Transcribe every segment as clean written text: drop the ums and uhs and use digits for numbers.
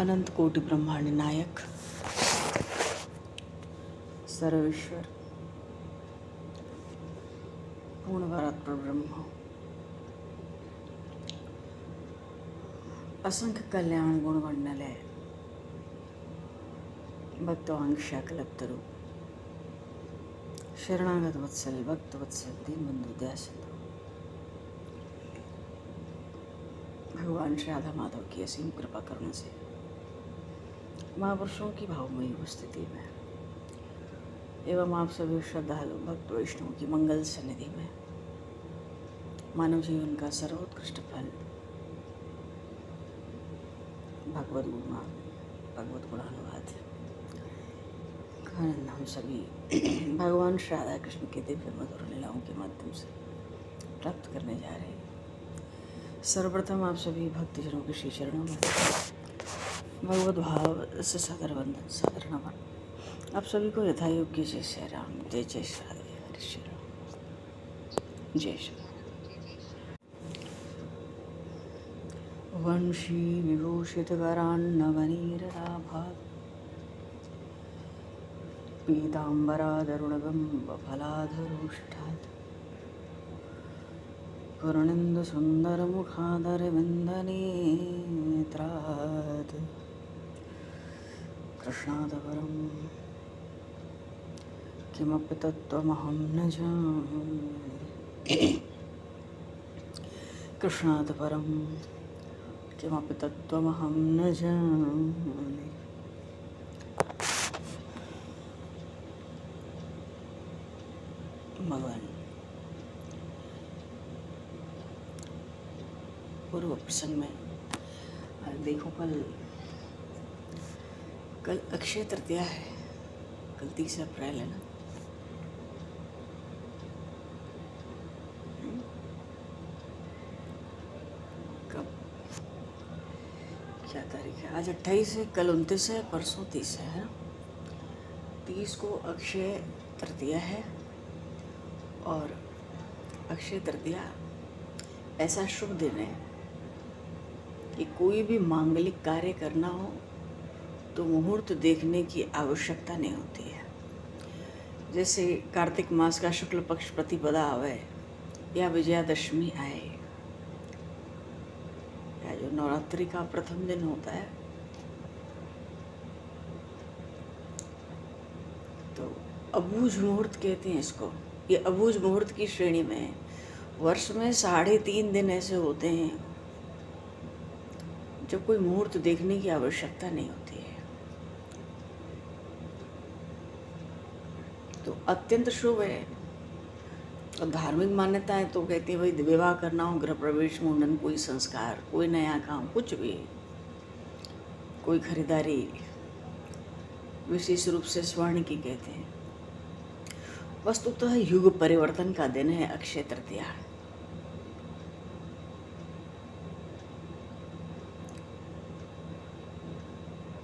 अनंत कोटि ब्रह्मांड नायक सर्वेश्वर पूर्ण परात्पर ब्रह्म असंख्य कल्याण गुण मंडलय भक्तवांक्षा कल्पतरु शरणागत वत्सल भक्त वत्सल दीन बंधु दयासिंधु भगवान श्री राधा माधव की असीम कृपा करने से महापुरुषों की भावमयी उपस्थिति में एवं आप सभी श्रद्धालु भक्त वैष्णव की मंगल सन्निधि में मानव जीवन का सर्वोत्कृष्ट फल भगवत गुणानुवाद हम सभी भगवान श्री राधा कृष्ण के दिव्य मधुर लीलाओं के माध्यम से प्राप्त करने जा रहे हैं। सर्वप्रथम आप सभी भक्तजनों के श्री चरणों में भगवत भाव से सादर वंदन सादर नमन। आप सभी को यथायोग्य जय श्री राम, जय जय श्री राधे, हरे श्री राम, जय श्री वंशी विभूषितकरान्नवनीरदाभात् पीताम्बरादरुणगम्बफलाधरोष्ठात् पूर्णेन्दुसुन्दरमुखादरविन्दनेत्रात् कृष्णात् परं किमपि तत्त्वमहं न जाने। कृष्णात् परं किमपि तत्त्वमहं न जाने। भगवान पूर्व प्रसंग में देखो कल अक्षय तृतीया है। कल 30 अप्रैल है ना। कब क्या तारीख है? आज 28 है, कल 29 है, परसों 30 है। 30 को अक्षय तृतीया है और अक्षय तृतीया ऐसा शुभ दिन है कि कोई भी मांगलिक कार्य करना हो तो मुहूर्त देखने की आवश्यकता नहीं होती है। जैसे कार्तिक मास का शुक्ल पक्ष प्रतिपदा आवे या विजयादशमी आए या जो नवरात्रि का प्रथम दिन होता है तो अबूझ मुहूर्त कहते हैं इसको। ये अबूझ मुहूर्त की श्रेणी में है। वर्ष में 3.5 दिन ऐसे होते हैं जब कोई मुहूर्त देखने की आवश्यकता नहीं होती है। तो अत्यंत शुभ है। और धार्मिक मान्यताएं तो कहती है भाई विवाह करना हो, गृह प्रवेश, मुंडन, कोई संस्कार, कोई नया काम, कुछ भी, कोई खरीदारी, विशेष रूप से स्वर्ण की कहते हैं। वस्तुतः युग परिवर्तन का दिन है अक्षय तृतीया।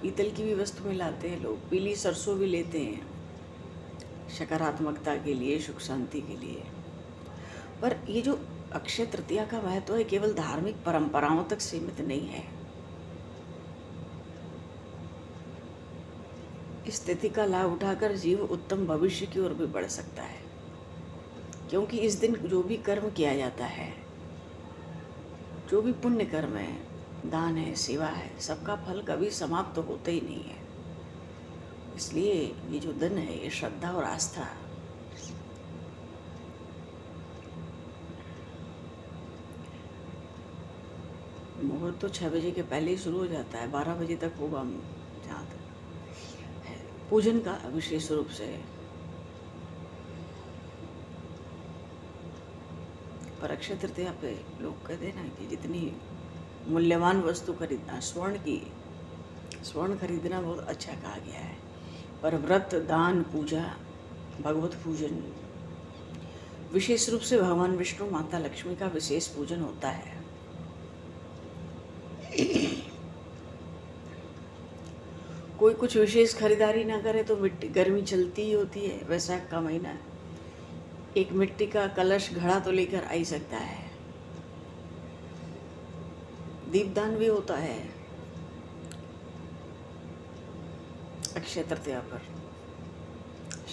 पीतल की भी वस्तु में लाते हैं लोग, पीली सरसों भी लेते हैं सकारात्मकता के लिए, सुख शांति के लिए। पर ये जो अक्षय तृतीया का महत्व है केवल धार्मिक परंपराओं तक सीमित नहीं है। इस स्थिति का लाभ उठाकर जीव उत्तम भविष्य की ओर भी बढ़ सकता है, क्योंकि इस दिन जो भी कर्म किया जाता है, जो भी पुण्य कर्म है, दान है, सेवा है, सबका फल कभी समाप्त तो होता ही नहीं है। इसलिए ये जो दिन है ये श्रद्धा और आस्था, मुहूर्त तो 6 बजे के पहले ही शुरू हो जाता है, 12 बजे तक होगा जहाँ तक पूजन का विशेष रूप से। पर अक्षय तृतीया पे लोग कहते हैं ना कि जितनी मूल्यवान वस्तु खरीदना, स्वर्ण खरीदना बहुत अच्छा कहा गया है। पर व्रत, दान, पूजा, भगवत पूजन, विशेष रूप से भगवान विष्णु, माता लक्ष्मी का विशेष पूजन होता है। कोई कुछ विशेष खरीदारी ना करे तो मिट्टी, गर्मी चलती ही होती है। वैशाख का महीना, एक मिट्टी का कलश घड़ा तो लेकर आ ही सकता है। दीपदान भी होता है। अक्षय तृतीया पर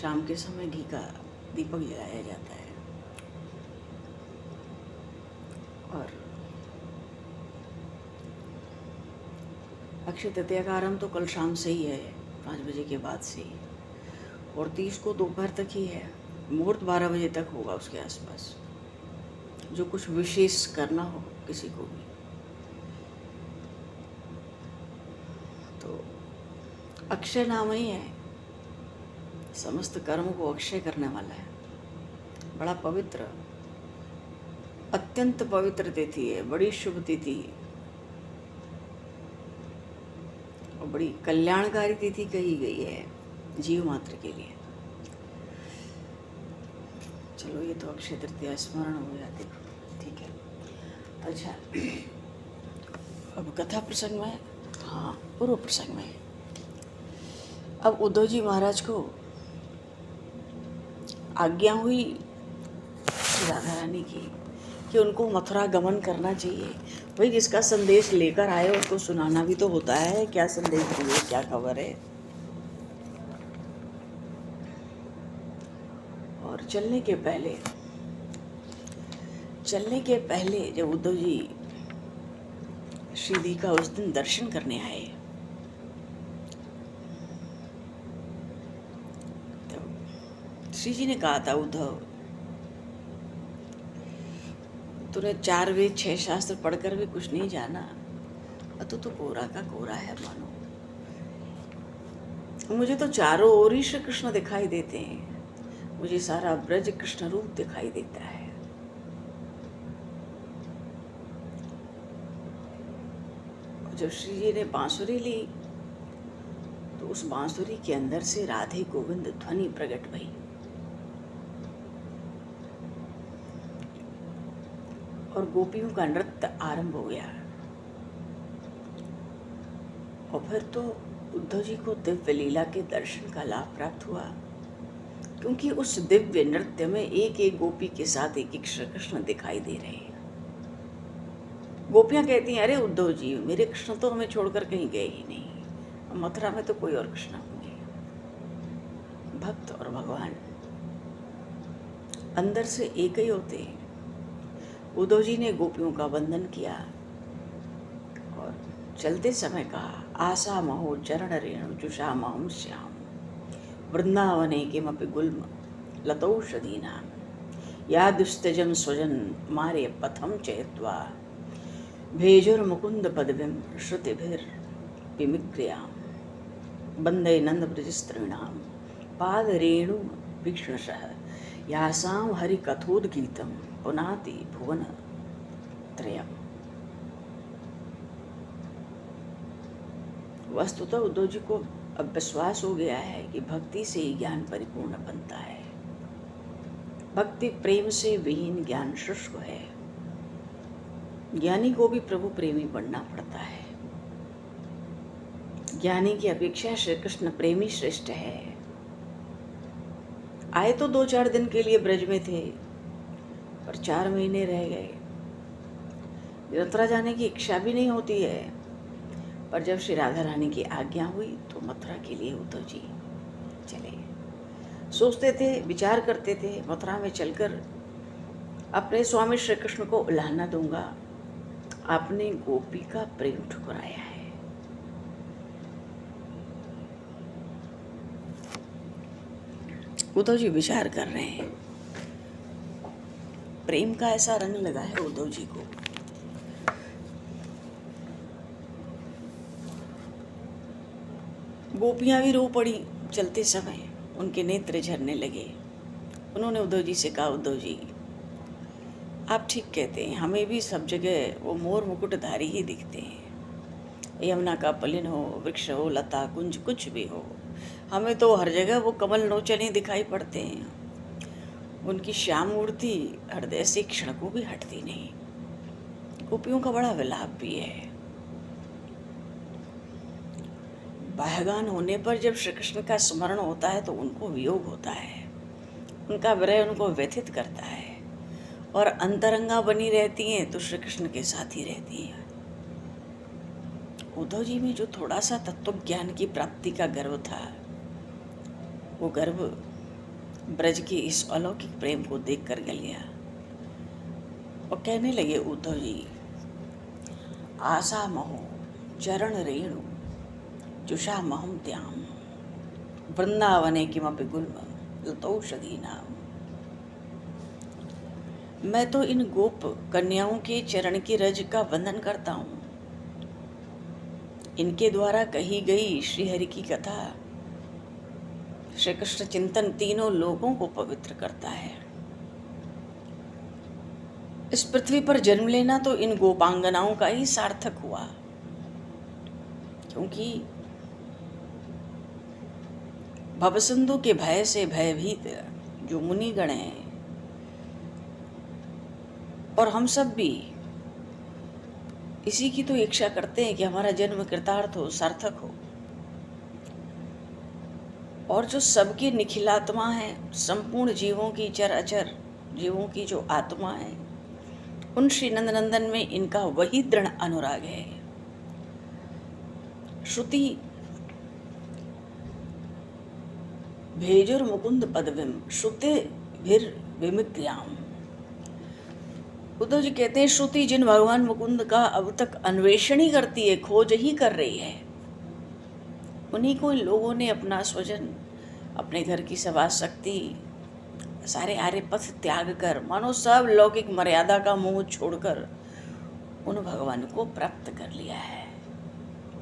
शाम के समय घी का दीपक जलाया जाता है और अक्षय तृतीया का आरंभ तो कल शाम से ही है, 5 बजे के बाद से ही, और 30 को दोपहर तक ही है। मुहूर्त 12 बजे तक होगा, उसके आसपास, जो कुछ विशेष करना हो किसी को भी। तो अक्षय नाम ही है, समस्त कर्म को अक्षय करने वाला है। बड़ा पवित्र, अत्यंत पवित्र तिथि है, बड़ी शुभ तिथि है और बड़ी कल्याणकारी तिथि कही गई है जीव मात्र के लिए। चलो, ये तो अक्षय तृतीया स्मरण हो जाती, ठीक है। अच्छा, अब कथा प्रसंग में, हाँ, पूर्व प्रसंग में, अब उद्धव जी महाराज को आज्ञा हुई राधा रानी की कि उनको मथुरा गमन करना चाहिए। भाई, जिसका संदेश लेकर आए उसको सुनाना भी तो होता है, क्या संदेश दिए, क्या खबर है। और चलने के पहले जब उद्धव जी श्रीजी का उस दिन दर्शन करने आए तो श्रीजी ने कहा था, उद्धव, तूने 4 वेद 6 शास्त्र पढ़कर भी कुछ नहीं जाना, तू तो कोरा का कोरा है मानो। मुझे तो चारों ओर ही श्री कृष्ण दिखाई देते हैं, मुझे सारा ब्रज कृष्ण रूप दिखाई देता है। जब श्री जी ने बांसुरी ली तो उस बांसुरी के अंदर से राधे गोविंद ध्वनि प्रकट भई और गोपियों का नृत्य आरंभ हो गया। और फिर तो उद्धव जी को दिव्य लीला के दर्शन का लाभ प्राप्त हुआ, क्योंकि उस दिव्य नृत्य में एक एक गोपी के साथ एक एक श्री कृष्ण दिखाई दे रहे हैं। गोपियां कहती हैं, अरे उद्धव जी, मेरे कृष्ण तो हमें छोड़कर कहीं गए ही नहीं, मथुरा में तो कोई और कृष्ण होंगे। भक्त और भगवान अंदर से एक ही होते हैं। उद्धव जी ने गोपियों का वंदन किया और चलते समय कहा, आशा महो चरण रेणु जुषा महम श्याम वृंदावने किमपि गुल्म लतौषधीनां या दुस्तजम स्वजन मारे पथम चयत्वा भेजुर्मुकुंद पदवीं श्रुतिभिर्विमिक्रियां वंदे नंद ब्रजस्त्रीणां पादरेणु वीक्षणशः यासां हरिकथोद्गीतं पुनाति भुवन त्रयम्। वस्तुतः उद्धव जी को अब विश्वास हो गया है कि भक्ति से ही ज्ञान परिपूर्ण बनता है। भक्ति प्रेम से विहीन ज्ञान शुष्क है। ज्ञानी को भी प्रभु प्रेमी बनना पड़ता है। ज्ञानी की अपेक्षा श्री कृष्ण प्रेमी श्रेष्ठ है। आए तो 2-4 दिन के लिए ब्रज में थे, पर 4 महीने रह गए। मथुरा जाने की इच्छा भी नहीं होती है, पर जब श्री राधा रानी की आज्ञा हुई तो मथुरा के लिए उद्धव जी चले। सोचते थे, विचार करते थे, मथुरा में चलकर अपने स्वामी श्री कृष्ण को उल्हाना दूंगा। आपने गोपी का प्रेम ठुकराया है। उद्धव जी विचार कर रहे हैं। प्रेम का ऐसा रंग लगा है उद्धव जी को। गोपियां भी रो पड़ी चलते समय, उनके नेत्र झरने लगे। उन्होंने उद्धव जी से कहा, उद्धव जी, आप ठीक कहते हैं, हमें भी सब जगह वो मोर मुकुटधारी ही दिखते हैं। यमुना का पलिन हो, वृक्ष हो, लता कुंज कुछ भी हो, हमें तो हर जगह वो कमल नोचने दिखाई पड़ते हैं। उनकी श्याम मूर्ति हृदय से क्षण को भी हटती नहीं। गोपियों का बड़ा विलाप भी है। बाह्यगान होने पर जब श्री कृष्ण का स्मरण होता है तो उनको वियोग होता है, उनका विरह उनको व्यथित करता है, और अंतरंगा बनी रहती हैं तो श्री कृष्ण के साथ ही रहती हैं। उद्धव जी में जो थोड़ा सा तत्व ज्ञान की प्राप्ति का गर्व था, वो गर्व ब्रज के इस अलौकिक प्रेम को देख कर गल गया और कहने लगे, उद्धव जी, आशा महो चरण रेणु जुषा महम त्याम वृंदावने किमपि गुल्म लतौषधि नाम। मैं तो इन गोप कन्याओं के चरण की रज का वंदन करता हूँ। इनके द्वारा कही गई श्री हरि की कथा श्री कृष्ण चिंतन तीनों लोगों को पवित्र करता है। इस पृथ्वी पर जन्म लेना तो इन गोपांगनाओं का ही सार्थक हुआ, क्योंकि भवसिंधु के भय से भयभीत जो मुनिगण हैं और हम सब भी इसी की तो इच्छा करते हैं कि हमारा जन्म कृतार्थ हो, सार्थक हो। और जो सबकी निखिलात्मा है, संपूर्ण जीवों की, चर अचर जीवों की जो आत्मा है, उन श्री नंदनंदन में इनका वही दृढ़ अनुराग है। श्रुति भेजुर मुकुंद पदविम श्रुति भीर विमिक्रियाम। उद्धव जी कहते हैं, श्रुति जिन भगवान मुकुंद का अब तक अन्वेषण ही करती है, खोज ही कर रही है, उन्हीं को इन लोगों ने अपना स्वजन, अपने घर की सभा शक्ति, सारे आर्य पथ त्याग कर, मानो सब लौकिक मर्यादा का मोह छोड़कर उन भगवान को प्राप्त कर लिया है,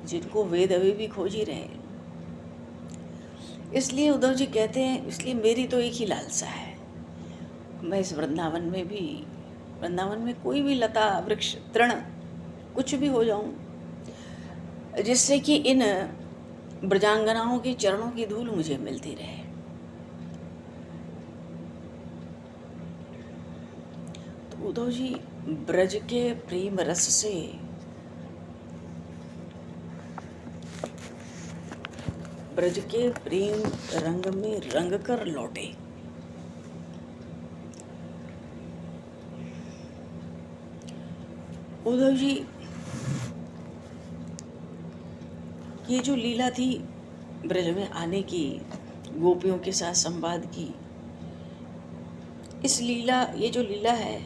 जिनको वेद अभी भी खोज ही रहे हैं। इसलिए उद्धव जी कहते हैं, इसलिए मेरी तो एक ही लालसा है, मैं इस वृंदावन में कोई भी लता वृक्ष तृण कुछ भी हो जाऊं, जिससे कि इन ब्रजांगनाओं के चरणों की धूल मुझे मिलती रहे। तो उद्धव जी ब्रज के प्रेम रस से ब्रज के प्रेम रंग में रंग कर लौटे। उद्धव जी ये जो लीला थी ब्रज में आने की, गोपियों के साथ संवाद की, इस लीला, ये जो लीला है,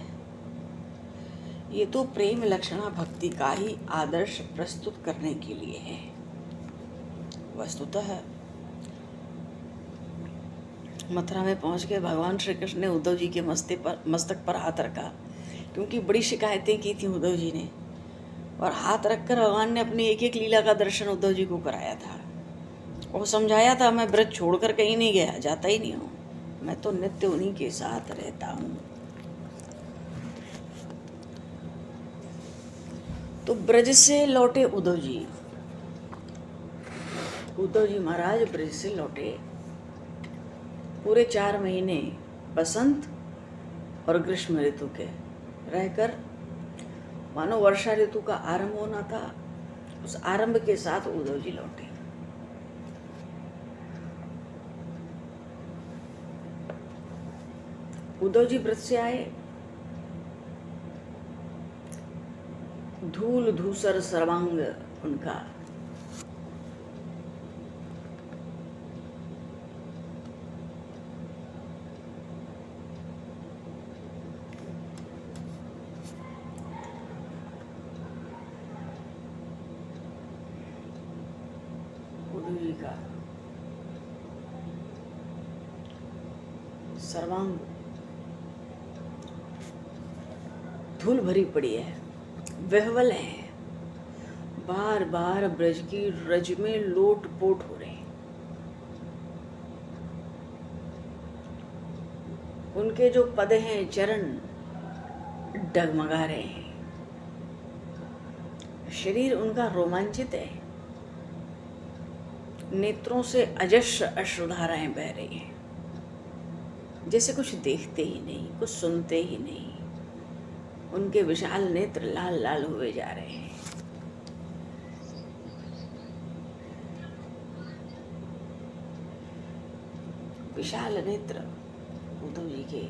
ये तो प्रेम लक्षणा भक्ति का ही आदर्श प्रस्तुत करने के लिए है। वस्तुतः मथुरा में पहुंच के भगवान श्री कृष्ण ने उद्धव जी के मस्तक पर हाथ रखा, क्योंकि बड़ी शिकायतें की थी उद्धव जी ने, और हाथ रखकर भगवान ने अपनी एक एक लीला का दर्शन उद्धव जी को कराया था और समझाया था, मैं ब्रज छोड़कर कहीं नहीं गया, जाता ही नहीं हूँ, मैं तो नित्य उन्हीं के साथ रहता हूँ। तो ब्रज से लौटे उद्धव जी महाराज ब्रज से लौटे। पूरे 4 महीने बसंत और ग्रीष्म ऋतु के रहकर, मानो वर्षा ऋतु का आरंभ होना था, उस आरंभ के साथ उद्धव जी लौटे। उद्धव जी ब्रज से आए, धूल धूसर सर्वांग उनका, उद्धव जी का सर्वांग धूल भरी पड़ी है, वहवल है, बार बार ब्रज की रज में लोट पोट हो रहे हैं। उनके जो पद हैं, चरण डगमगा रहे हैं, शरीर उनका रोमांचित है, नेत्रों से अजस्र अश्रुधाराएं बह रही हैं, जैसे कुछ देखते ही नहीं, कुछ सुनते ही नहीं। उनके विशाल नेत्र लाल लाल हुए जा रहे हैं। विशाल नेत्र उद्धव जी के,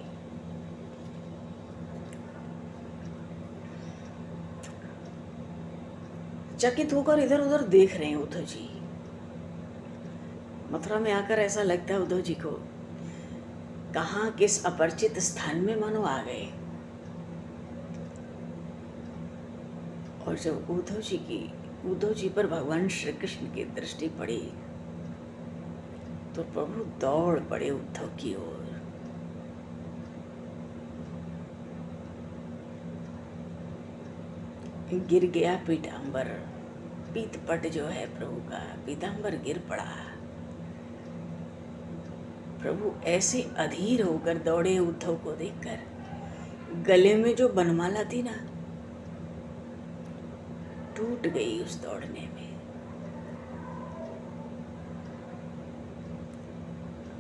चकित होकर इधर उधर देख रहे हैं उद्धव जी। मथुरा में आकर ऐसा लगता है उद्धव जी को कहाँ किस अपरिचित स्थान में मानो आ गए। और जब उद्धव जी पर भगवान श्री कृष्ण की दृष्टि पड़ी तो प्रभु दौड़ पड़े उद्धव की ओर। गिर गया पीतांबर, पीतपट जो है प्रभु का, पीतांबर गिर पड़ा। प्रभु ऐसे अधीर होकर दौड़े उद्धव को देखकर। गले में जो बनमाला थी ना, टूट गई उस दौड़ने में।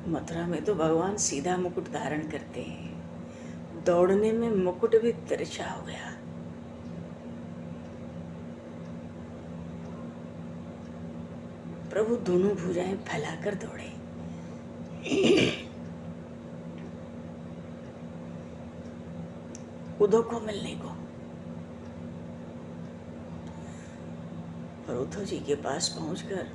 मथुरा में तो भगवान सीधा मुकुट धारण करते हैं, दौड़ने में मुकुट भी तिरछा हो गया। प्रभु दोनों भुजाएं फैलाकर दौड़े। उद्धव को मिलने को। और उद्धव जी के पास पहुंचकर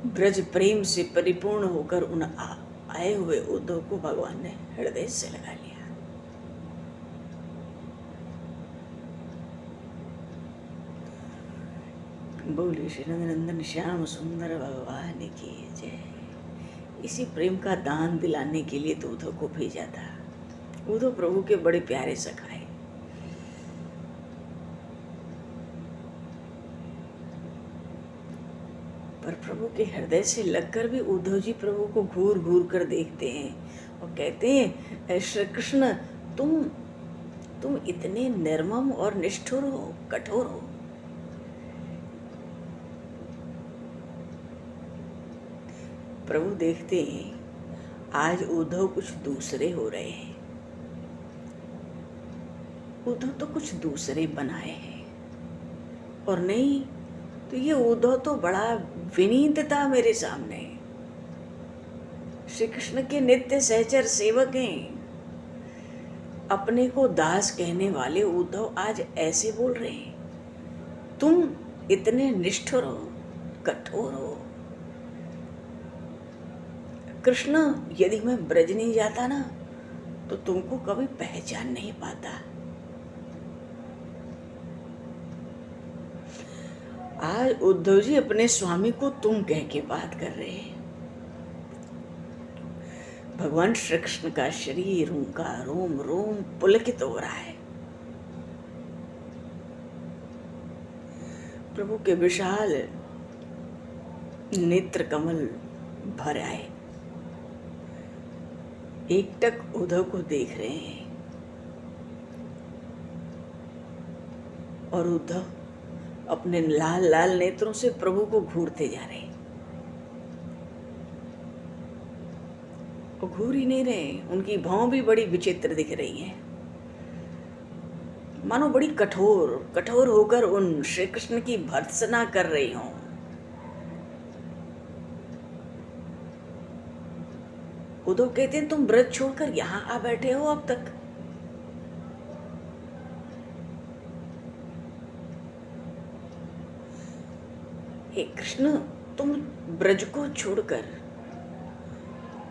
ब्रज प्रेम से परिपूर्ण होकर उन आए हुए उद्धव को भगवान ने हृदय से लगा लिया। बोले श्री नंदन श्याम सुंदर भगवान की जय। इसी प्रेम का दान दिलाने के लिए तो उद्धव को भेजा था। उद्धव प्रभु के बड़े प्यारे सखा है। पर प्रभु के हृदय से लगकर भी उद्धव जी प्रभु को घूर घूर कर देखते हैं और कहते हैं, श्री कृष्ण तुम इतने निर्मम और निष्ठुर हो, कठोर हो। प्रभु देखते हैं आज उद्धव कुछ दूसरे हो रहे हैं। उद्धव तो कुछ दूसरे बनाए हैं। और नहीं तो ये उद्धव तो बड़ा विनीत था मेरे सामने। श्री कृष्ण के नित्य सहचर सेवक हैं। अपने को दास कहने वाले उद्धव आज ऐसे बोल रहे हैं, तुम इतने निष्ठुर हो, कठोर हो। कृष्ण यदि मैं ब्रज नहीं जाता ना तो तुमको कभी पहचान नहीं पाता। आज उद्धव जी अपने स्वामी को तुम कह के बात कर रहे हैं। भगवान श्री कृष्ण का शरीर, उनका रोम रोम पुलकित हो रहा है। प्रभु के विशाल नेत्र कमल भर आए, एकटक उद्धव को देख रहे हैं। और उद्धव अपने लाल लाल नेत्रों से प्रभु को घूरते जा रहे हैं। वो घूर ही नहीं रहे, उनकी भौं भी बड़ी विचित्र दिख रही हैं, मानो बड़ी कठोर होकर उन श्री कृष्ण की भर्त्सना कर रही हों। उद्धव कहते हैं, तुम ब्रज छोड़कर यहां आ बैठे हो अब तक। हे कृष्ण, तुम ब्रज को छोड़कर,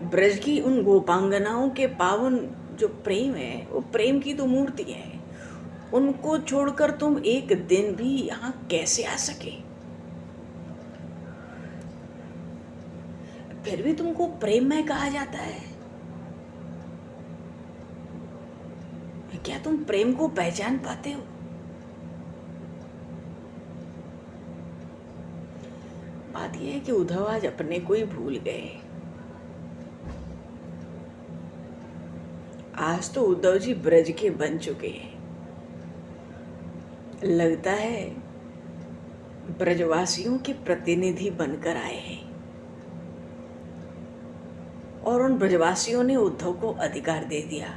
ब्रज की उन गोपांगनाओं के पावन जो प्रेम है, वो प्रेम की तो मूर्ति है, उनको छोड़कर तुम एक दिन भी यहां कैसे आ सके? फिर भी तुमको प्रेममय कहा जाता है। क्या तुम प्रेम को पहचान पाते हो? बात यह है कि उद्धव आज अपने को ही भूल गए। आज तो उद्धव जी ब्रज के बन चुके हैं। लगता है ब्रजवासियों के प्रतिनिधि बनकर आए हैं। और उन ब्रजवासियों ने उद्धव को अधिकार दे दिया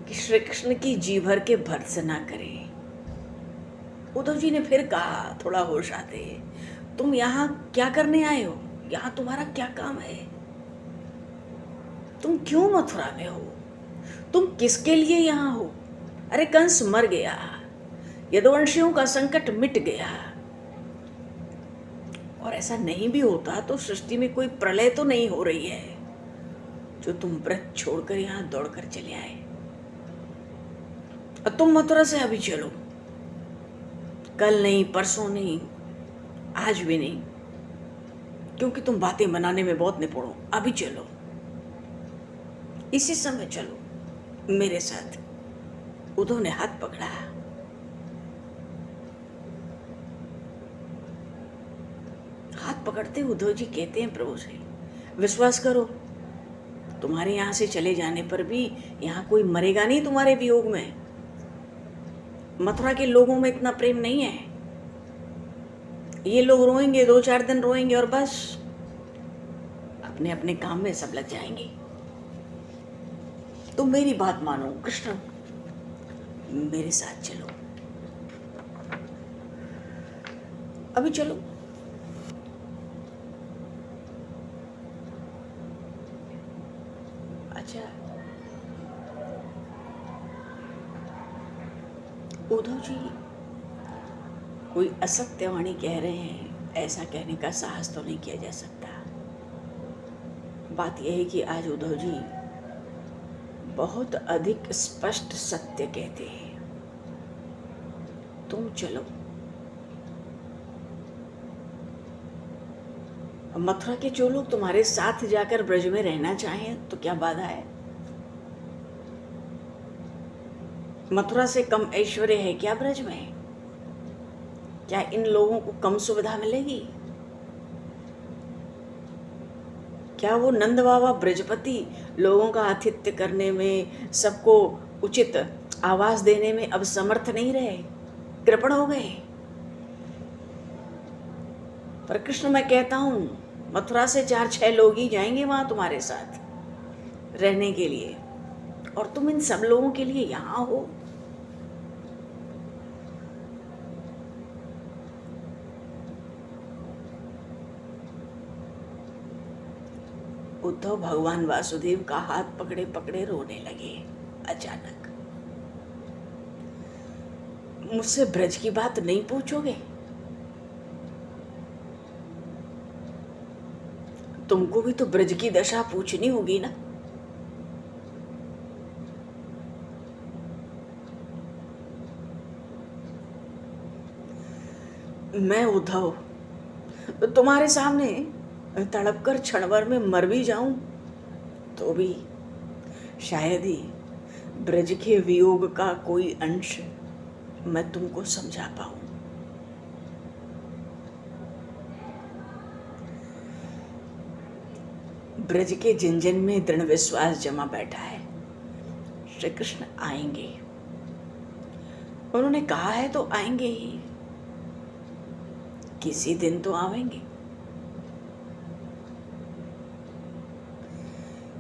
कि श्री कृष्ण की जी भर के भर्त्सना करें। उद्धव जी ने फिर कहा, थोड़ा होश आते, तुम यहाँ क्या करने आए हो? यहाँ तुम्हारा क्या काम है? तुम क्यों मथुरा में हो? तुम किसके लिए यहाँ हो? अरे कंस मर गया, यदुवंशियों का संकट मिट गया, और ऐसा नहीं भी होता तो सृष्टि में कोई प्रलय तो नहीं हो रही है जो तुम व्रत छोड़कर यहाँ दौड़कर चले आए। और तुम मथुरा से अभी चलो, कल नहीं, परसों नहीं, आज भी नहीं, क्योंकि तुम बातें बनाने में बहुत निपुण हो। अभी चलो, इसी समय चलो मेरे साथ। उद्धव ने हाथ पकड़ा। हाथ पकड़ते उद्धव जी कहते हैं प्रभु से, विश्वास करो, तुम्हारे यहाँ से चले जाने पर भी यहाँ कोई मरेगा नहीं तुम्हारे वियोग में। मथुरा के लोगों में इतना प्रेम नहीं है। ये लोग रोएंगे, 2-4 दिन रोएंगे और बस अपने अपने काम में सब लग जाएंगे। तुम मेरी बात मानो कृष्ण, मेरे साथ चलो, अभी चलो। अच्छा, उद्धव जी कोई असत्यवाणी कह रहे हैं, ऐसा कहने का साहस तो नहीं किया जा सकता। बात यह है कि आज उद्धव जी बहुत अधिक स्पष्ट सत्य कहते हैं। तुम चलो, मथुरा के जो लोग तुम्हारे साथ जाकर ब्रज में रहना चाहें तो क्या बाधा है? मथुरा से कम ऐश्वर्य है क्या ब्रज में? क्या इन लोगों को कम सुविधा मिलेगी? क्या वो नंद बाबा ब्रजपति लोगों का आतिथ्य करने में, सबको उचित आवास देने में अब समर्थ नहीं रहे, कृपण हो गए? पर कृष्ण, मैं कहता हूं मथुरा से 4-6 लोग ही जाएंगे वहां तुम्हारे साथ रहने के लिए, और तुम इन सब लोगों के लिए यहां हो। उद्धव भगवान वासुदेव का हाथ पकड़े पकड़े रोने लगे। अचानक, मुझसे ब्रज की बात नहीं पूछोगे? तुमको भी तो ब्रज की दशा पूछनी होगी ना। मैं उद्धव तुम्हारे सामने तड़पकर क्षणभर में मर भी जाऊं तो भी शायद ही ब्रज के वियोग का कोई अंश मैं तुमको समझा पाऊं। ब्रज के जिन में दृढ़ विश्वास जमा बैठा है, श्री कृष्ण आएंगे। उन्होंने कहा है तो आएंगे ही, किसी दिन तो आवेंगे।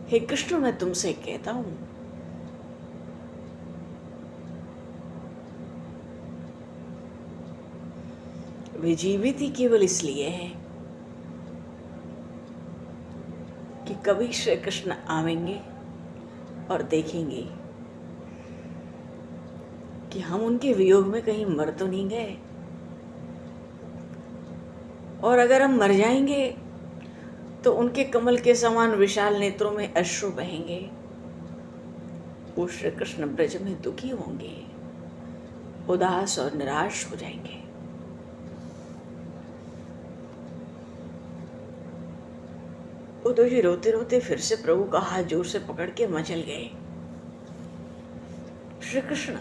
हे कृष्ण, मैं तुमसे कहता हूं, वे जीवित ही केवल इसलिए है कि कभी श्री कृष्ण आवेंगे और देखेंगे कि हम उनके वियोग में कहीं मर तो नहीं गए, और अगर हम मर जाएंगे तो उनके कमल के समान विशाल नेत्रों में अश्रु बहेंगे। वो श्री कृष्ण ब्रज में दुखी होंगे, उदास और निराश हो जाएंगे। उद्धव जी रोते रोते फिर से प्रभु का हाथ जोर से पकड़ के मचल गए। श्री कृष्ण,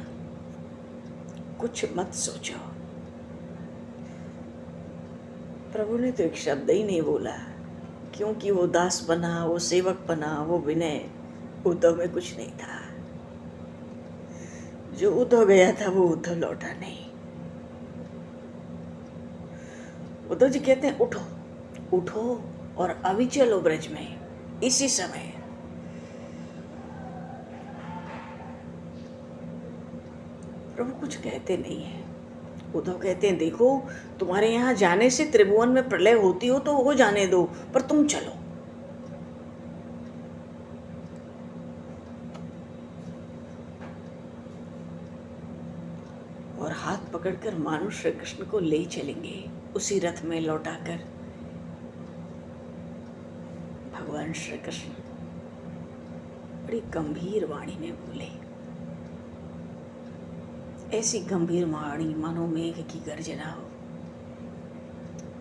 कुछ मत सोचो। प्रभु ने तो एक शब्द ही नहीं बोला, क्योंकि वो दास बना, वो सेवक बना, वो विनय उद्धव में कुछ नहीं था। जो उद्धव गया था वो उद्धव लौटा नहीं। उद्धव जी कहते हैं, उठो उठो और अभी चलो ब्रज में, इसी समय। प्रभु कुछ कहते नहीं है। उद्धव कहते हैं, देखो, तुम्हारे यहाँ जाने से त्रिभुवन में प्रलय होती हो तो हो जाने दो, पर तुम चलो। और हाथ पकड़कर मानो श्री कृष्ण को ले चलेंगे उसी रथ में लौटाकर भगवान श्री कृष्ण बड़ी गंभीर वाणी में बोले, ऐसी गंभीर वाणी मानो मेघ की गर्जना हो।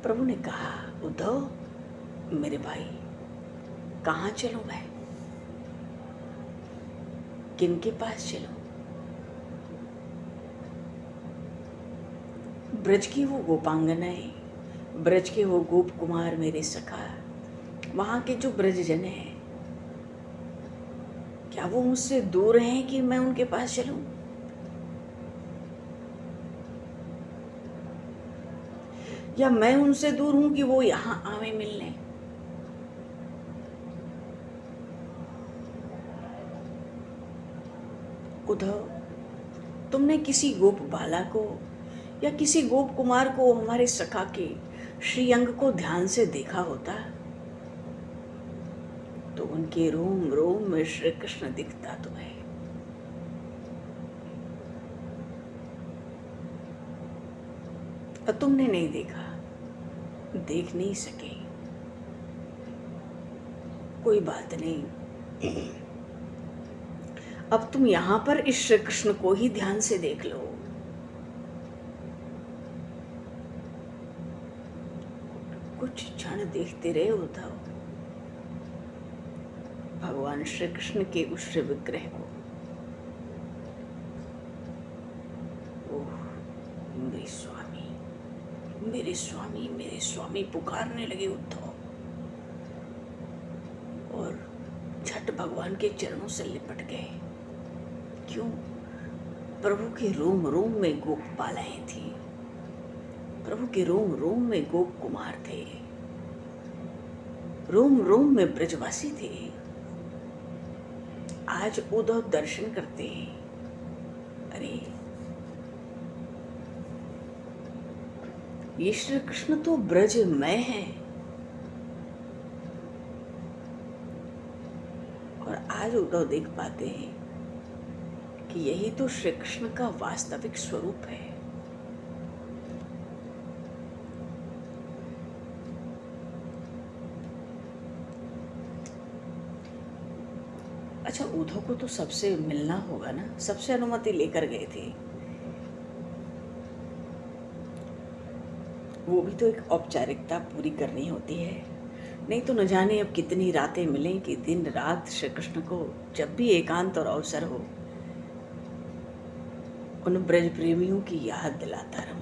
प्रभु ने कहा, उद्धव मेरे भाई, कहाँ चलूं मैं, किनके पास चलूं? ब्रज की वो गोपांगनाएं, ब्रज के वो गोप कुमार मेरे सखा, वहां के जो ब्रजजन हैं, क्या वो मुझसे दूर हैं कि मैं उनके पास चलूं? या मैं उनसे दूर हूं कि वो यहां आवे मिलने? उद्धव, तुमने किसी गोप बाला को या किसी गोप कुमार को हमारे सखा के श्रीअंग को ध्यान से देखा होता तो उनके रोम रोम में श्री कृष्ण दिखता तुम्हें। और तुमने नहीं देखा, देख नहीं सके, कोई बात नहीं। अब तुम यहां पर इस श्री कृष्ण को ही ध्यान से देख लो। कुछ क्षण देखते रहे उद्धव भगवान श्री कृष्ण के उस विग्रह को। ओह मेरे स्वामी, मेरे स्वामी, मेरे स्वामी पुकारने लगे उद्धव, और झट भगवान के चरणों से लिपट गए। क्यों? प्रभु के रोम रोम में गोपबालाएं थी, प्रभु के रोम रोम में गोप कुमार थे, रोम रोम में ब्रजवासी थे। आज उद्धव दर्शन करते हैं, अरे ये श्री कृष्ण तो ब्रजमय है। और आज उद्धव देख पाते हैं कि यही तो श्री कृष्ण का वास्तविक स्वरूप है। अच्छा, उद्धव को तो सबसे मिलना होगा ना, सबसे अनुमति लेकर गए थे, वो भी तो एक औपचारिकता पूरी करनी होती है। नहीं तो न जाने अब कितनी रातें मिलें कि दिन रात श्री कृष्ण को जब भी एकांत और अवसर हो उन ब्रज प्रेमियों की याद दिलाता रहूं।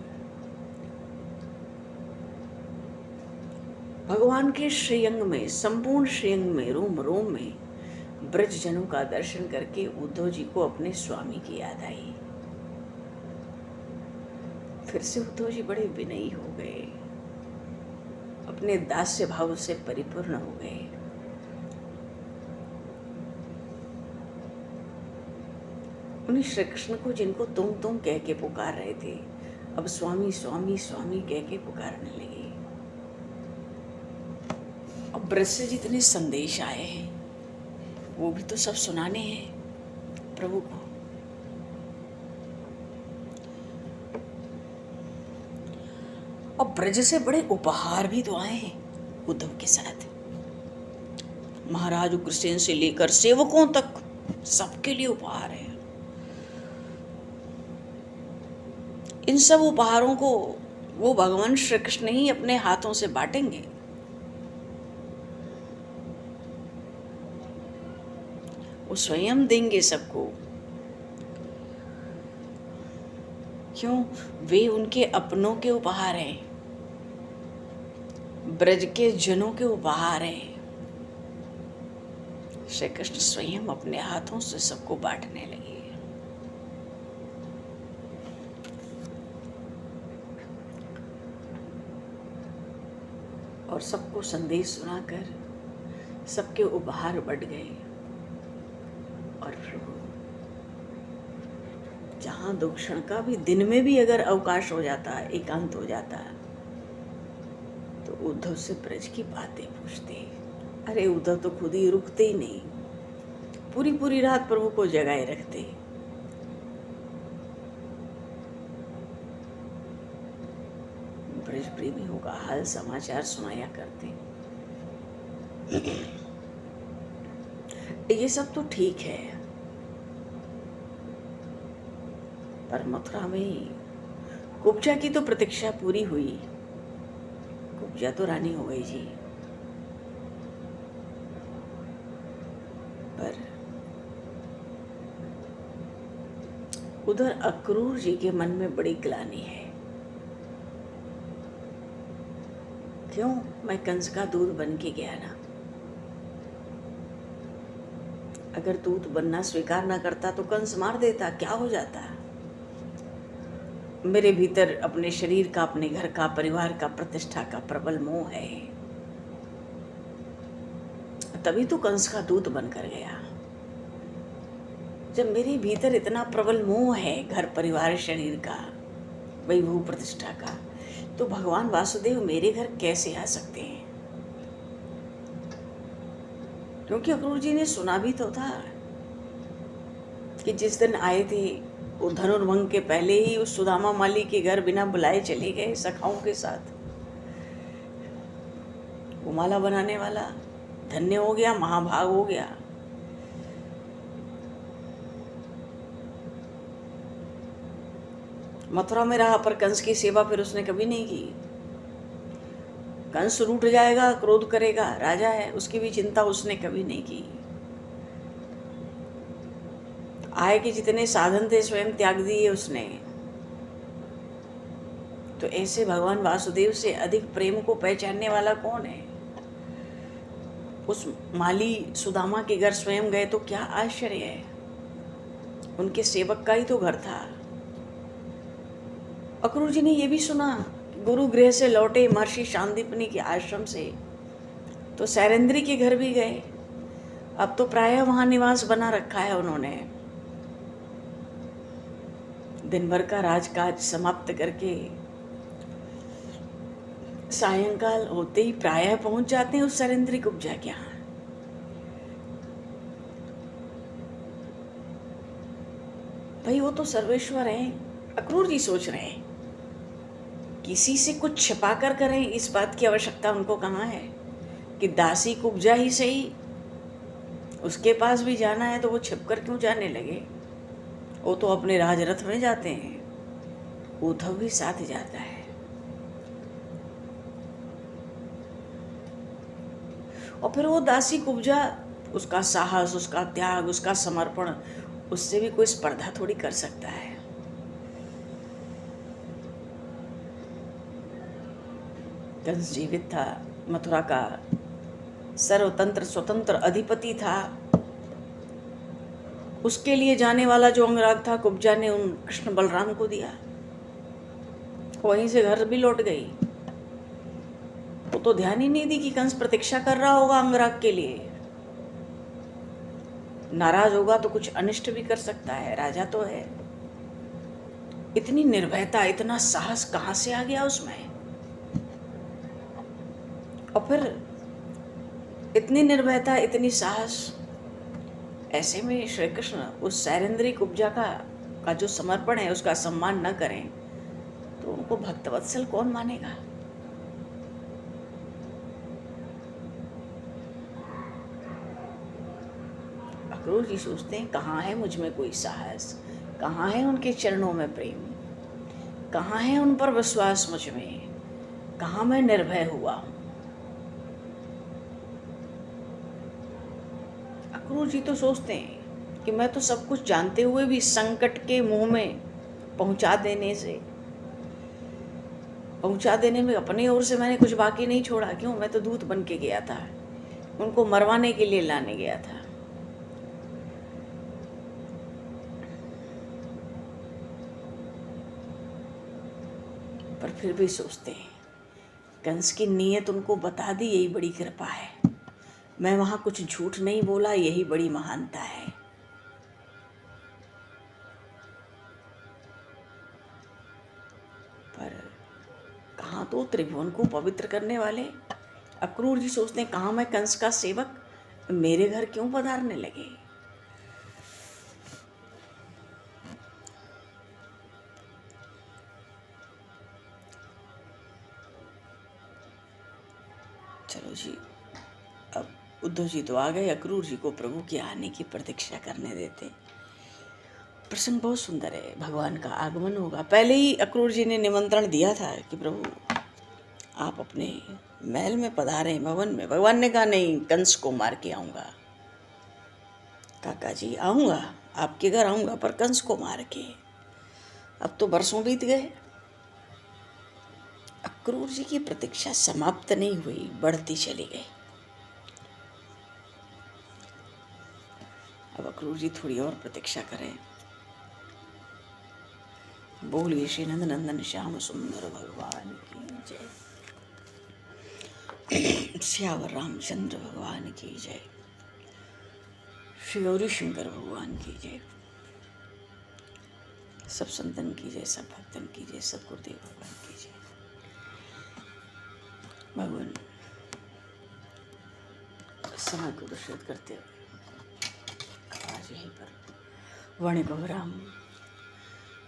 भगवान के श्रीअंग में, संपूर्ण श्रीअंग में, रोम रोम में ब्रजजनों का दर्शन करके उद्धव जी को अपने स्वामी की याद आई। फिर से उद्धव जी बड़े विनयी हो गए, अपने दास्य भाव से परिपूर्ण हो गए। उन्हीं श्री कृष्ण को जिनको तुम कह के पुकार रहे थे, अब स्वामी स्वामी स्वामी कह के पुकारने लगे। अब ब्रज से जितने संदेश आए हैं वो भी तो सब सुनाने हैं प्रभु को। और ब्रज से बड़े उपहार भी तो आए हैं उद्धव के साथ। महाराज उग्रसेन से लेकर सेवकों तक सबके लिए उपहार है। इन सब उपहारों को वो भगवान श्री कृष्ण ही अपने हाथों से बांटेंगे। वो स्वयं देंगे सबको। क्यों? वे उनके अपनों के उपहार हैं, ब्रज के जनों के उपहार हैं। श्री कृष्ण स्वयं अपने हाथों से सबको बांटने लगे। और सबको संदेश सुनाकर सबके उपहार बढ़ गए। और प्रभु जहां दो क्षण का भी, दिन में भी अगर अवकाश हो जाता, एकांत हो जाता, तो उद्धव से ब्रज की बातें पूछते। अरे उद्धव तो खुद ही रुकते ही नहीं, पूरी पूरी रात प्रभु को जगाए रखते। ब्रज प्रेमियों का हाल समाचार सुनाया करते। ये सब तो ठीक है, पर मथुरा में कुब्जा की तो प्रतीक्षा पूरी हुई। कुब्जा तो रानी हो गई जी, पर उधर अक्रूर जी के मन में बड़ी ग्लानि है। क्यों? मैं कंस का दूध बन के गया ना। अगर दूध बनना स्वीकार न करता तो कंस मार देता, क्या हो जाता। मेरे भीतर अपने शरीर का, अपने घर का, परिवार का, प्रतिष्ठा का प्रबल मोह है, तभी तो कंस का दूत बनकर गया। जब मेरे भीतर इतना प्रबल मोह है घर परिवार शरीर का, वैभव प्रतिष्ठा का, तो भगवान वासुदेव मेरे घर कैसे आ सकते हैं? क्योंकि अक्रूर जी ने सुना भी तो था कि जिस दिन आए थे वो धनुर्भंग के पहले ही उस सुदामा माली के घर बिना बुलाए चले गए सखाओं के साथ। वो माला बनाने वाला धन्य हो गया, महाभाग हो गया। मथुरा में रहा पर कंस की सेवा फिर उसने कभी नहीं की। कंस रूठ जाएगा, क्रोध करेगा, राजा है, उसकी भी चिंता उसने कभी नहीं की। आय के जितने साधन थे स्वयं त्याग दिए उसने। तो ऐसे भगवान वासुदेव से अधिक प्रेम को पहचानने वाला कौन है? उस माली सुदामा के घर स्वयं गए तो क्या आश्चर्य है, उनके सेवक का ही तो घर था। अक्रूर जी ने यह भी सुना, गुरु गृह से लौटे महर्षि शांतिपनि के आश्रम से तो सैरेंद्री के घर भी गए। अब तो प्रायः वहां निवास बना रखा है उन्होंने। दिन भर का राजकाज समाप्त करके सायंकाल होते ही प्रायः पहुंच जाते हैं उस सैरेंद्री कुब्जा के यहाँ। भाई वो तो सर्वेश्वर हैं। अक्रूर जी सोच रहे हैं किसी से कुछ छिपा कर करें, इस बात की आवश्यकता उनको कहाँ है कि दासी कुब्जा ही सही, उसके पास भी जाना है तो वो छिपकर क्यों जाने लगे। वो तो अपने राजरथ में जाते हैं, उद्धव भी साथ जाता है। और फिर वो दासी कुब्जा, उसका साहस, उसका त्याग, उसका समर्पण, उससे भी कोई स्पर्धा थोड़ी कर सकता है। कंस जीवित था, मथुरा का सर्वतंत्र स्वतंत्र अधिपति था। उसके लिए जाने वाला जो अंगराग था कुब्जा ने उन कृष्ण बलराम को दिया। वहीं से घर भी लौट गई। वो तो ध्यान ही नहीं दी कि कंस प्रतीक्षा कर रहा होगा अंगराग के लिए। नाराज होगा तो कुछ अनिष्ट भी कर सकता है, राजा तो है। इतनी निर्भयता, इतना साहस कहां से आ गया उसमें? और फिर इतनी निर्भयता, इतनी साहस, ऐसे में श्री कृष्ण उस सैरेंद्री कुब्जा का जो समर्पण है उसका सम्मान न करें तो उनको भक्तवत्सल कौन मानेगा? अक्रूर जी सोचते हैं कहाँ है मुझ में कोई साहस, कहाँ है उनके चरणों में प्रेम, कहाँ है उन पर विश्वास मुझ में, कहाँ मैं निर्भय हुआ हूँ। अक्रूर जी तो सोचते हैं कि मैं तो सब कुछ जानते हुए भी संकट के मुंह में पहुंचा देने में अपनी ओर से मैंने कुछ बाकी नहीं छोड़ा। क्यों? मैं तो दूत बन के गया था, उनको मरवाने के लिए लाने गया था। पर फिर भी सोचते हैं कंस की नीयत उनको बता दी, यही बड़ी कृपा है। मैं वहां कुछ झूठ नहीं बोला, यही बड़ी महानता है। पर कहाँ तो त्रिभुवन को पवित्र करने वाले अक्रूर जी सोचते हैं कहाँ मैं कंस का सेवक, मेरे घर क्यों पधारने लगे। चलो जी, अब उद्धव जी तो आ गए, अक्रूर जी को प्रभु के आने की प्रतीक्षा करने देते। प्रसंग बहुत सुंदर है, भगवान का आगमन होगा। पहले ही अक्रूर जी ने निमंत्रण दिया था कि प्रभु आप अपने महल में पधारें, भवन में। भगवान ने कहा नहीं, कंस को मार के आऊँगा। काका जी आऊँगा, आपके घर आऊँगा, पर कंस को मार के। अब तो बरसों बीत गए, अक्रूर जी की प्रतीक्षा समाप्त नहीं हुई, बढ़ती चली गई। अब अक्रूर जी थोड़ी और प्रतीक्षा करें। बोलिए श्री नंद नंदन श्याम सुंदर भगवान की जय। श्यावर रामचंद्र भगवान की जय। श्री गौरी शंकर भगवान की जय। सब संतन की जय, सब भक्तन की जय, सब गुरुदेव भगवान की जय। भगवान समय को दूषित करते हुए आज यहीं पर वाणी बहुराम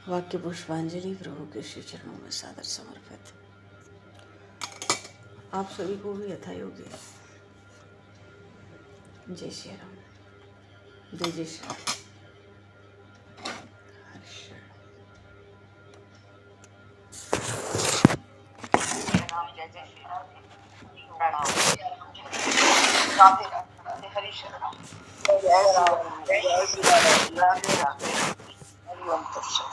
वाक्य पुष्पांजलि प्रभु के श्री चरणों में सादर समर्पित। आप सभी को भी यथा योग्य जय श्री राम, जय जय श्री राम। राधे राधे, हरि शरण, जय राम, जय श्री राम, राधे राधे, हरि ओम तत्सत।